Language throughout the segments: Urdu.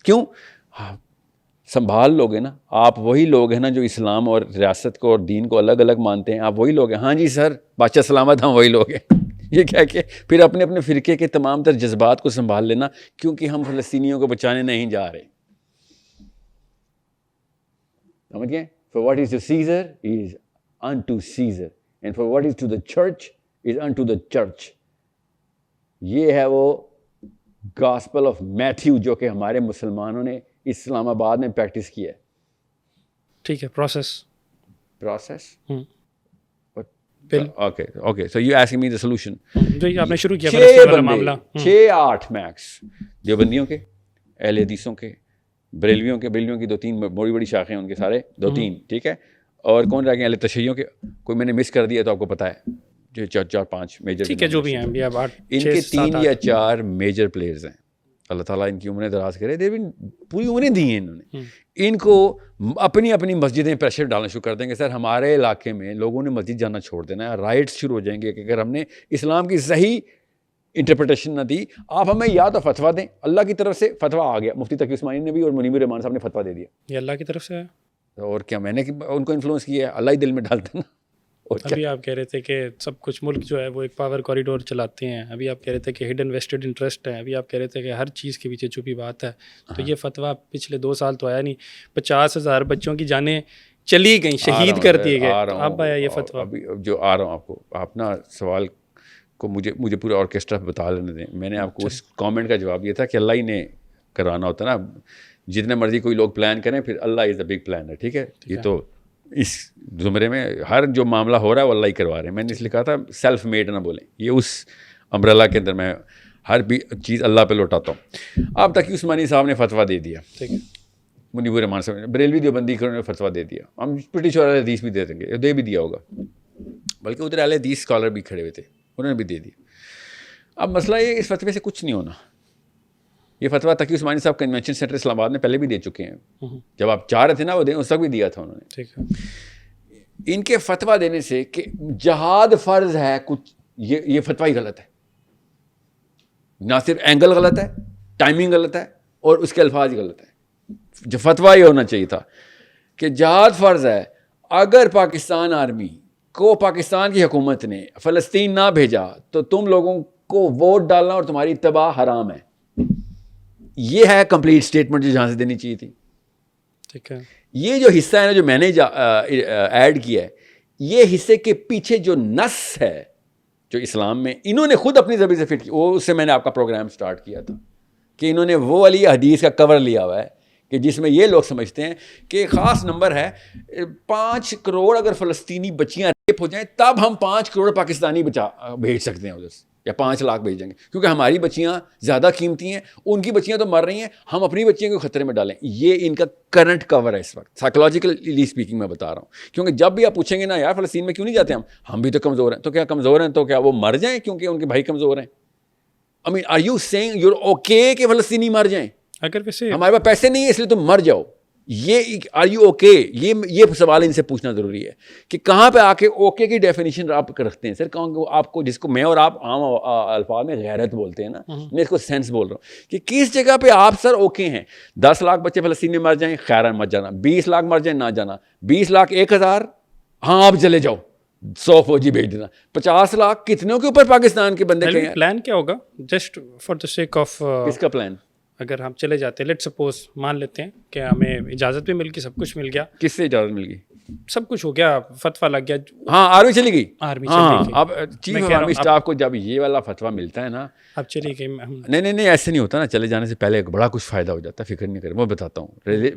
کیوں؟ سنبھال لوگے نا آپ، وہی لوگ ہیں نا جو اسلام اور ریاست کو اور دین کو الگ الگ مانتے ہیں، آپ وہی لوگ ہیں. ہاں جی سر بادشاہ سلامت، ہم وہی لوگ ہیں. یہ کہہ کے پھر اپنے اپنے فرقے کے تمام تر جذبات کو سنبھال لینا، کیونکہ ہم فلسطینیوں کو بچانے نہیں جا رہے. سمجھ گئے؟ For what is to Caesar is unto Caesar, and for what is to the church is unto the church. یہ ہے وہ گاسپل آف میتھیو جو کہ ہمارے مسلمانوں نے اسلام آباد میں پریکٹس کیا ہے. ٹھیک ہے، process. Okay, so you asking me the solution. جو آپ نے شروع کیا فلسطین والا معاملہ. 6-8 میکس دیوبندیوں کے، اہل حدیثوں کے، بریلویوں کی 2-3 بڑی بڑی شاخیں ہیں ان کے سارے 2-3، ٹھیک ہے. اور کون رہ گئے؟ اہل تشیعوں کے. کوئی میں نے مس کر دیا تو آپ کو پتہ ہے، جو 4-5 میجر، ٹھیک ہے جو بھی ہیں ان کے 3 یا 4 میجر پلیئرز ہیں. اللہ تعالیٰ ان کی عمریں دراز کرے. پوری عمریں دی ہیں انہوں نے. ان کو اپنی اپنی مسجدیں پریشر ڈالنا شروع کر دیں گے. سر ہمارے علاقے میں لوگوں نے مسجد جانا چھوڑ دینا ہے، رائٹس شروع ہو جائیں گے کہ اگر ہم نے اسلام کی صحیح انٹرپریٹیشن نہ دی، آپ ہمیں یا تو فتویٰ دیں. اللہ کی طرف سے فتویٰ آ گیا، مفتی تقی عثمانی نے بھی اور منیب الرحمان صاحب نے فتویٰ دے دیا. یہ اللہ کی طرف سے ہے. اور کیا میں نے ان کو انفلوئنس کیا ہے؟ اللہ ہی دل میں ڈالتا نا. ابھی آپ کہہ رہے تھے کہ سب کچھ ملک جو ہے وہ ایک پاور کوریڈور چلاتے ہیں. ابھی آپ کہہ رہے تھے کہ ہڈن ویسٹڈ انٹرسٹ ہے. ابھی آپ کہہ رہے تھے کہ ہر چیز کے پیچھے چھپی بات ہے. تو یہ فتویٰ پچھلے 2 سال تو آیا نہیں. 50,000 بچوں کی جانیں چلی گئیں، شہید کر دیے گئے. اب آیا یہ فتویٰ. ابھی جو آ رہا ہوں آپ کو، آپ نا سوال کو مجھے پورا آرکیسٹرا بتا لینے دیں. میں نے آپ کو اس کامنٹ کا جواب دیا تھا کہ اللہ ہی نے کرانا ہوتا نا. جتنے مرضی کوئی لوگ پلان کریں، پھر اللہ از اے بگ پلانر. ٹھیک ہے، یہ تو اس زمرے میں ہر جو معاملہ ہو رہا ہے وہ اللہ ہی کروا رہے ہیں. میں نے اس لیے کہا تھا سیلف میڈ نہ بولیں. یہ اس امبریلا کے اندر میں ہر بھی چیز اللہ پہ لوٹاتا ہوں. اب تقی عثمانی صاحب نے فتویٰ دے دیا، ٹھیک ہے. منیب الرحمان صاحب نے، بریلوی دیوبندی نے فتویٰ دے دیا. ہم پریٹی شیور اہل حدیث بھی دے دیں گے، دے بھی دیا ہوگا، بلکہ ادھر اہل حدیث اسکالر بھی کھڑے ہوئے تھے، انہوں نے بھی دے دیا. اب مسئلہ یہ، اس فتوے سے کچھ نہیں ہونا. یہ فتویٰ تقی عثمانی صاحب کنونشن سینٹر اسلام آباد میں پہلے بھی دے چکے ہیں. جب آپ چاہ رہے تھے نا وہ دیں، اس وقت بھی دیا تھا انہوں نے. ٹھیک ہے. ان کے فتویٰ دینے سے کہ جہاد فرض ہے، کچھ یہ فتویٰ ہی غلط ہے. نہ صرف اینگل غلط ہے، ٹائمنگ غلط ہے، اور اس کے الفاظ ہی غلط ہیں. جو فتویٰ یہ ہونا چاہیے تھا کہ جہاد فرض ہے. اگر پاکستان آرمی کو پاکستان کی حکومت نے فلسطین نہ بھیجا تو تم لوگوں کو ووٹ ڈالنا اور تمہاری اتباع حرام ہے. یہ ہے کمپلیٹ اسٹیٹمنٹ جو جہاں سے دینی چاہیے تھی. ٹھیک ہے. یہ جو حصہ ہے نا جو میں نے ایڈ کیا ہے، یہ حصے کے پیچھے جو نص ہے جو اسلام میں انہوں نے خود اپنی زبان سے فٹ کی، وہ اس سے میں نے آپ کا پروگرام سٹارٹ کیا تھا کہ انہوں نے وہ والی حدیث کا کور لیا ہوا ہے کہ جس میں یہ لوگ سمجھتے ہیں کہ ایک خاص نمبر ہے 5 کروڑ اگر فلسطینی بچیاں ریپ ہو جائیں تب ہم 5 کروڑ پاکستانی بھیج سکتے ہیں ادھر سے، یا 5 لاکھ بھیجیں گے، کیونکہ ہماری بچیاں زیادہ قیمتی ہیں، ان کی بچیاں تو مر رہی ہیں، ہم اپنی بچیوں کو خطرے میں ڈالیں. یہ ان کا کرنٹ کور ہے اس وقت، سائیکولوجیکلی اسپیکنگ میں بتا رہا ہوں. کیونکہ جب بھی آپ پوچھیں گے نا یار فلسطین میں کیوں نہیں جاتے ہم بھی تو کمزور ہیں. تو کیا کمزور ہیں تو کیا وہ مر جائیں کیونکہ ان کے بھائی کمزور ہیں؟ I mean, are you saying you're okay کہ فلسطینی مر جائیں؟ اگر ویسے ہمارے پاس پیسے نہیں ہے اس لیے تم مر جاؤ. یہ آر یو اوکے؟ یہ سوال ان سے پوچھنا ضروری ہے کہ کہاں پہ آ کے اوکے کی ڈیفینیشن آپ رکھتے ہیں. سر آپ کو جس کو میں اور آپ عام الفاظ میں غیرت بولتے ہیں نا، میں اس کو سینس بول رہا ہوں کہ کس جگہ پہ آپ سر اوکے ہیں. 10 لاکھ بچے فلسطین میں مر جائیں خیرن مت جانا، 20 لاکھ مر جائیں نہ جانا، 20 لاکھ 1,000 ہاں آپ چلے جاؤ، 100 فوجی بھیج دینا، 50 لاکھ کتنوں کے اوپر پاکستان کے بندے کہیں. پلان کیا ہوگا just for the sake of کس کا پلان؟ اگر ہم چلے جاتے ہیں، لیٹ سپوز مان لیتے ہیں کہ ہمیں اجازت بھی مل گئی، سب کچھ مل گیا. کس سے اجازت مل گئی؟ سب کچھ ہو گیا، فتویٰ لگ گیا. ہاں آرمی چلی گئی. آرمی چلی گئی. اب چیف آف آرمی اسٹاف کو جب یہ والا فتویٰ ملتا ہے نا، اب چلی گئی. نہیں ایسے نہیں ہوتا نا. چلے جانے سے پہلے بڑا کچھ فائدہ ہو جاتا ہے، فکر نہیں کریں. میں بتاتا ہوں،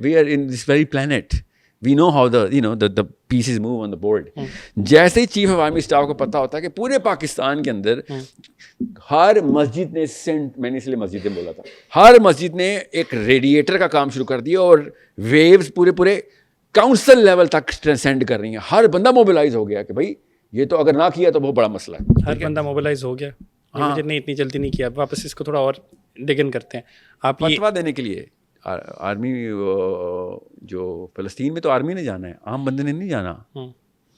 we are in this very plant, we know how the pieces move on the board. جیسے ہی چیف آف آرمی اسٹاف کو پتہ ہوتا ہے کہ پورے پاکستان کے اندر ہر مسجد نے میں نے اس لیے مسجدیں بولا تھا، ہر مسجد نے ایک ریڈیٹر کا کام شروع کر دیا اور ویوز پورے کاؤنسل لیول تک سینڈ کر رہی ہیں. ہر بندہ موبلائز ہو گیا کہ بھائی یہ تو اگر نہ کیا تو بہت بڑا مسئلہ ہے. ہر بندہ موبلائز ہو گیا. مجھے نہیں اتنی جلدی نہیں کیا، واپس اس کو تھوڑا اور ڈگن کرتے ہیں. آپ فتویٰ دینے کے لیے آرمی، جو فلسطین میں تو آرمی نے جانا ہے، عام بندے نے نہیں جانا.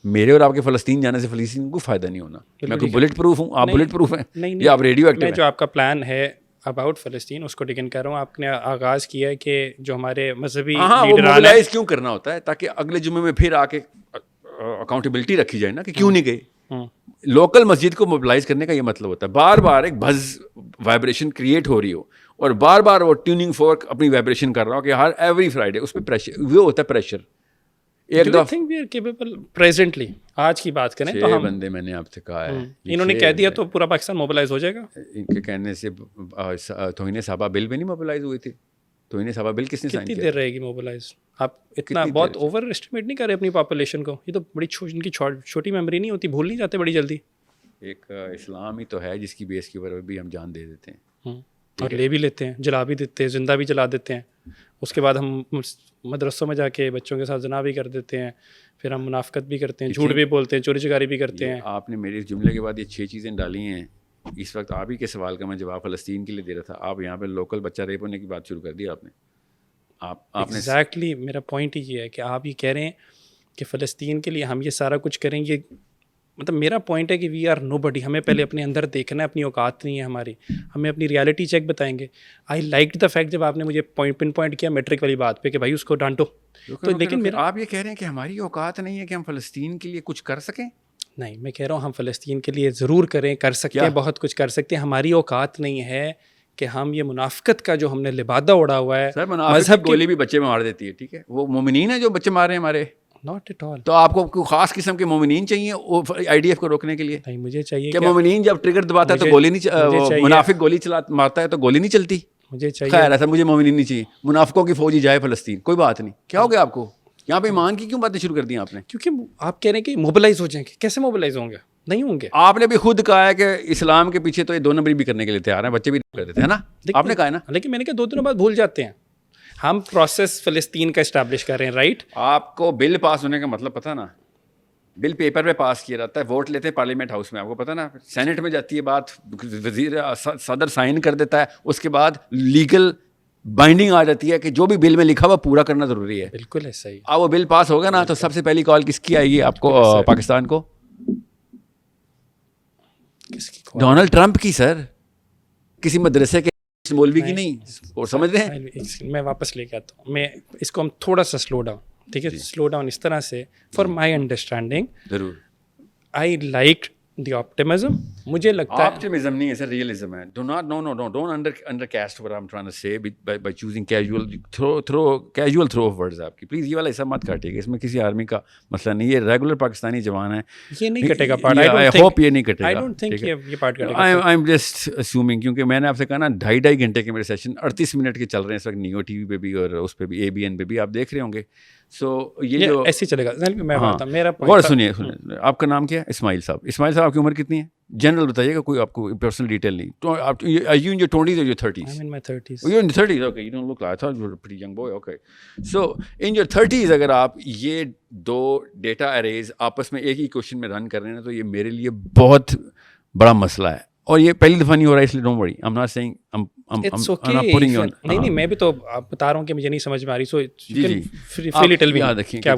میرے اور آپ کے فلسطین جانے سے فلسطین کو فائدہ نہیں ہونا. میں کوئی بلٹ پروف ہوں، آپ بلٹ پروف ہیں، یا آپ ریڈیو ایکٹیو ہیں. جو آپ کا پلان ہے اباؤٹ فلسطین اس کو ٹکن کر رہا ہوں. آپ نے آغاز کیا ہے کہ جو ہمارے مذہبی ہاں وہ لیڈران ہیں موبلائز کیوں کرنا ہوتا ہے تاکہ اگلے جمعے میں پھر آ کے اکاؤنٹیبلٹی رکھی جائے نا کہ کیوں نہیں گئے. لوکل مسجد کو موبلائز کرنے کا یہ مطلب ہوتا ہے. بار بار ایک بز وائبریشن کریٹ ہو رہی ہو اور بار بار وہ ٹیوننگ فورک اپنی وائبریشن کر رہا ہو کہ ہر ایوری فرائیڈے اس پہ پریشر وہ ہوتا ہے. پریشر ایک پریزنٹلی آج کی بات کریں تو ہم بندے میں نے آپ سے کہا ہے انہوں نے کہہ دیا تو پورا پاکستان موبلائز ہو جائے گا. ان کے کہنے سے توہین صحابہ بل میں نہیں موبلائز ہوئی تھی. توہین صحابہ بل کس نے سائن کتنی کیا؟ دیر رہے گی موبلائز؟ آپ اتنا بہت اوور اسٹیمیٹ نہیں کر رہے اپنی پاپولیشن کو. یہ تو بڑی ان کی چھوٹی میموری نہیں ہوتی, بھول نہیں جاتے بڑی جلدی. ایک اسلام ہی تو ہے جس کی بیس کے اوپر بھی ہم جان دے دیتے ہیں اور لے بھی لیتے ہیں, جلا بھی دیتے ہیں, زندہ بھی جلا دیتے ہیں. اس کے بعد ہم مدرسوں میں جا کے بچوں کے ساتھ زنا بھی کر دیتے ہیں, پھر ہم منافقت بھی کرتے ہیں, جھوٹ بھی بولتے ہیں, چوری چکاری بھی کرتے ہیں. آپ نے میرے اس جملے کے بعد یہ 6 چیزیں ڈالی ہیں. اس وقت آپ ہی کے سوال کا میں جواب فلسطین کے لیے دے رہا تھا, آپ یہاں پہ لوکل بچہ ریپ ہونے کی بات شروع کر دی آپ نے. آپ نے ایگزیکٹلی میرا پوائنٹ ہی یہ ہے کہ آپ یہ کہہ رہے ہیں کہ فلسطین کے لیے ہم یہ سارا کچھ کریں گے. مطلب میرا پوائنٹ ہے کہ وی آر نو بڈی. ہمیں پہلے اپنے اندر دیکھنا ہے, اپنی اوقات نہیں ہے ہماری, ہمیں اپنی ریالٹی چیک بتائیں گے. آئی لائک دا فیکٹ جب آپ نے مجھے پن پوائنٹ کیا میٹرک والی بات پہ کہ بھائی اس کو ڈانٹو. تو لیکن آپ یہ کہہ رہے ہیں کہ ہماری اوقات نہیں ہے کہ ہم فلسطین کے لیے کچھ کر سکیں. نہیں, میں کہہ رہا ہوں ہم فلسطین کے لیے ضرور کریں, کر سکتے ہیں, بہت کچھ کر سکتے ہیں. ہماری اوقات نہیں ہے کہ ہم یہ منافقت کا جو ہم نے لبادہ اڑا ہوا ہے. سر منافقت گولی بھی بچے میں مار دیتی ہے, ٹھیک ہے, وہ مومنین ہیں جو بچے مار رہے ہیں ہمارے. Not at all. تو آپ کو کوئی خاص قسم کے مومنین چاہیے آئی ڈی ایف کو روکنے کے لیے؟ نہیں, مجھے چاہیے کہ مومنین جب ٹریگر دباتا ہے تو گولی نہیں, منافق گولی مارتا ہے تو گولی نہیں چلتی. مجھے چاہیے خیر ایسا مجھے مومنین نہیں چاہیے, منافقوں کی فوج ہی جائے فلسطین, کوئی بات نہیں. کیا ہو گیا آپ کو یہاں پہ ایمان کی کیوں باتیں شروع کر دی آپ نے؟ کیونکہ آپ کہہ رہے ہیں کہ موبلائز ہو جائیں گے. کیسے موبلائز ہوں گے؟ نہیں ہوں گے. آپ نے بھی خود کہا ہے کہ اسلام کے پیچھے تو یہ 2 نمبری بھی کرنے کے لیے تیار ہیں, بچے بھی کر دیتے ہیں نا, آپ نے کہا ہے نا. لیکن میں نے کہا 2 دنوں بعد بھول جاتے ہیں. ہم پروسیس فلسطین کا اسٹیبلش کر رہے ہیں, رائٹ. آپ کو بل پاس ہونے کا مطلب پتہ نا, بل پیپر پہ پاس کیا جاتا ہے, ووٹ لیتے ہیں پارلیمنٹ ہاؤس میں, آپ کو پتہ نا, سینٹ میں جاتی ہے بات, وزیر صدر سائن کر دیتا ہے, اس کے بعد لیگل بائنڈنگ آ جاتی ہے کہ جو بھی بل میں لکھا ہوا پورا کرنا ضروری ہے. بالکل ایسا ہی. اب وہ بل پاس ہوگا نا تو سب سے پہلی کال کس کی آئے گی آپ کو پاکستان کو؟ ڈونلڈ ٹرمپ کی سر, کسی مدرسے کے مولوی کی نہیں. اور سمجھ رہے ہیں, میں واپس لے کے آتا ہوں. میں اس کو ہم تھوڑا سا سلو ڈاؤن, ٹھیک ہے, سلو ڈاؤن اس طرح سے فار مائی انڈرسٹینڈنگ. ضرور. I like the optimism. مجھے لگتا ہے آپٹمزم نہیں ہے سر, ریئلزم ہے. Do not don't undercast what I'm trying to say by choosing casual throw of words آپ کی. پلیز یہ والا حصہ مت کاٹیے گا, اس میں کسی آرمی کا مسئلہ نہیں. یہ ریگولر پاکستانی جوان ہے, یہ نہیں کٹے گا پارٹ. آئی ہوپ یہ نہیں کٹے گا. I don't think یہ پارٹ کٹے گا. آئی ایم جسٹ اسیومنگ, کیونکہ میں نے آپ سے کہا نا 2.5 گھنٹے کے میرے سیشن 38 منٹ کے چل رہے ہیں اس وقت, نیو ٹی وی پہ بھی اور اس پہ بھی ABN پہ بھی آپ دیکھ رہے ہوں گے. سو یہ جو ایسے چلے گا. میں بتاتا ہوں میرا اور سنیے, آپ کا نام کیا ہے؟ اسماعیل صاحب. اسماعیل صاحب آپ کی عمر کتنی ہے؟ جنرل بتائیے گا, کوئی آپ کو پرسنل ڈیٹیل نہیں. Are you in your 20s or your 30s? I'm in my 30s. You're in your 30s, okay. You don't look like, I thought you were a pretty young boy, okay. So in your 30s اگر آپ یہ 2 ڈیٹا اریز آپس میں ایک ہی کوشچن میں رن کر رہے ہیں تو یہ میرے لیے بہت بڑا مسئلہ ہے. اور یہ پہلی دفعہ نہیں ہو رہا ہے, اس لیے don't worry. I'm not saying It's okay. نہیں, میں بھی تو آپ بتا رہا ہوں کہ مجھے نہیں سمجھ میں آ رہی. سو freely tell me. یاد رکھیں